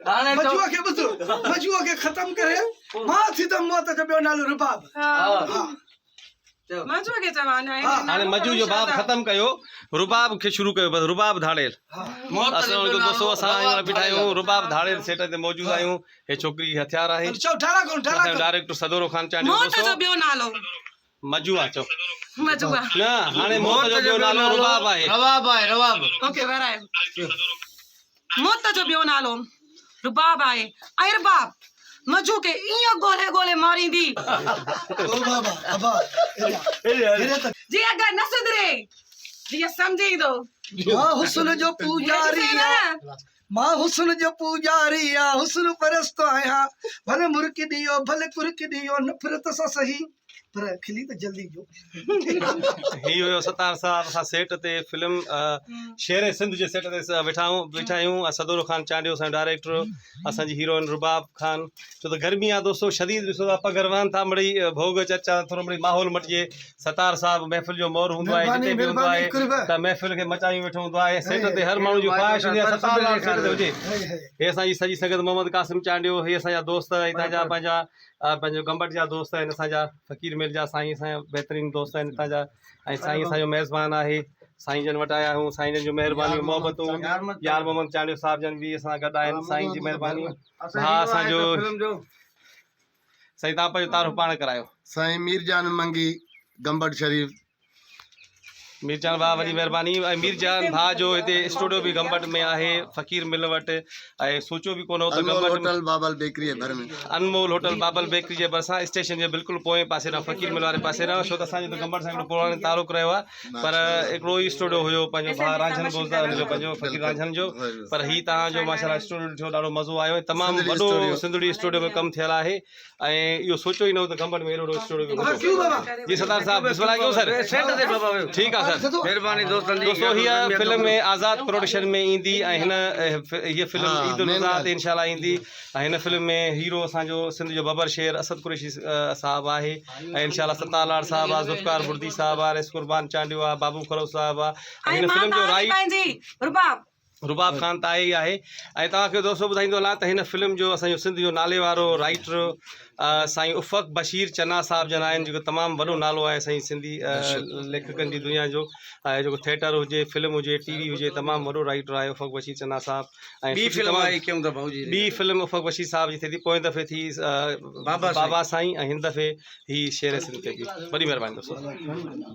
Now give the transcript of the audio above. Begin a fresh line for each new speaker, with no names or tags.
मजूअ खे ॿुधो मजूअ खे ख़तम करे मां थी त मौत जो ॿियो नालो रुबाब
मजू के जमाना है
हाणे मजू जो बाब ख़त्म कयो रुबाब खे शुरू कयो बस रुबाब धाड़ेल असां उनको दोस्तों असां आहियूं बिठायूं रुबाब धाड़ेल सेट ते मौजूद आहियूं हे छोकरी हथियार आहे
चओ ठारा कोन
डायरेक्टर सदोरो खान चांडियो
मौत जो ॿियो नालो
मजू आ चओ
मजू
न हाणे मौत जो ॿियो नालो रुबाब आहे
रवाब
ओके बराबर मौत जो ॿियो नालो रुबाब आहे ऐं रुबाब मजू के इयो गोले गोले मारींदी
ओ बाबा अबा
जी अगर न सुधरे जी समझी दो
मां हुस्न जो पूजारी मां हुस्न जो पूजारी हुस्न परस्त आया भले मुर्क दियो भले कुर्क दियो नफरत सा सही पर खिली तो जल्दी जो
ही हुयो सतार साहब असां सेट ते फिल्म शेर सिंध जे सेट ते वेठा आहियूं सदोरो खान चांडियो असांजो डायरेक्टर असांजी हीरोइन रुबाब खान छो त गर्मी आहे दोस्तों शदीद ॾिसो था पगरवान था मिड़ई भोग चर्चा थोरो मिड़ई माहौल मटिजे सतार साहब महफ़िल जो मोर हूंदो आहे जिते बि हूंदो आहे त महफ़िल खे मचाई वेठो हूंदो आहे सेट ते हर माण्हू जो ख़्वाहिश हूंदी आहे सतार लाल सेट ते हुजे हे असांजी सॼी संगत मोहम्मद कासिम चांडियो हे असांजा दोस्त हितां जा पंहिंजा पंहिंजो गंबट जा दोस्त आहिनि असांजा फ़कीर मिल जा साईं असांजा बहितरीनु दोस्त आहिनि हितां जा ऐं साईं असांजो मेज़बान आहे साईं जन वटि आया आहियूं साईं जन जूं महिरबानियूं मोहबतूं यार मोहम्मद चांडियो साहिब जन बि असां गॾु आहिनि साईं जी महिरबानी हा असांजो साईं तव्हां पंहिंजो तारीफ़ पाण करायो
साईं मीरजान मंगी गंबट शरीफ
मीरजान भाउ वॾी महिरबानी ऐं मीरजान भाउ जो हिते स्टूडियो बि गंबट में आहे फ़कीर मिल वटि ऐं सोचियो बि कोन हो त गंबट
होटल बाबल बेकरी जे भर में
अनमोल होटल बाबल बेकरी जे भरिसां स्टेशन जे बिल्कुलु पोएं पासे ॾांहुं फ़कीर मिल वारे पासे ॾांहुं छो त असांजो त गंबट सां हिकिड़ो पुराणो तालुक़ु रहियो आहे पर हिकिड़ो ई स्टूडियो हुयो पंहिंजो भाउ रांझन बोलदार हुनजो पंहिंजो फ़कीर रांझन जो पर हीउ तव्हांजो माशाल्लाह स्टूडियो ॾिठो ॾाढो मज़ो आयो तमामु वॾो सिंधड़ी स्टूडियो में कमु थियल आहे ऐं इहो सोचियो ई न हो त गंबट में एॾो वॾो स्टूडियो जी सरदार साहब बिस्मिल्लाह कयो सर ठीकु आहे सर महिरबानी दोस्तों हीअ फिल्म में आज़ाद प्रोडक्शन में ईंदी ऐं हिन हीअ फिल्म ईद उल अज़हा ते इंशाल्लाह ईंदी ऐं हिन फिल्म में हीरो असांजो सिंध जो बबर शेर असद कुरैशी साहब आहे ऐं इंशाल्लाह सत्तार लाड साहब आहे ज़ुल्फ़िकार बुर्दी साहब आहे रेस कुर्बान चांडियो आहे बाबू खरो साहब आहे ऐं हिन फिल्म जो राइट रुबाब खान त आहे ई आहे ऐं तव्हांखे दोस्तों ॿुधाईंदो हलां त हिन फिल्म जो असांजो सिंध जो नाले वारो राइटर साईं उफ़क़ बशीर चन्ना साहिब जन आहिनि जेको तमामु वॾो नालो आहे साईं सिंधी लेखकनि जी दुनिया जो ऐं जेको थिएटर हुजे फिल्म हुजे टीवी हुजे तमामु वॾो राइटर आहे उफ़क़ बशीर चन्ना साहिब ऐं ॿी फिल्म उफ़क़ बशीर साहिब जी थिए थी पोएं दफ़े थी बाबा साईं ऐं हिन दफ़े ही शेर सिंध ते बि वॾी महिरबानी दोस्तों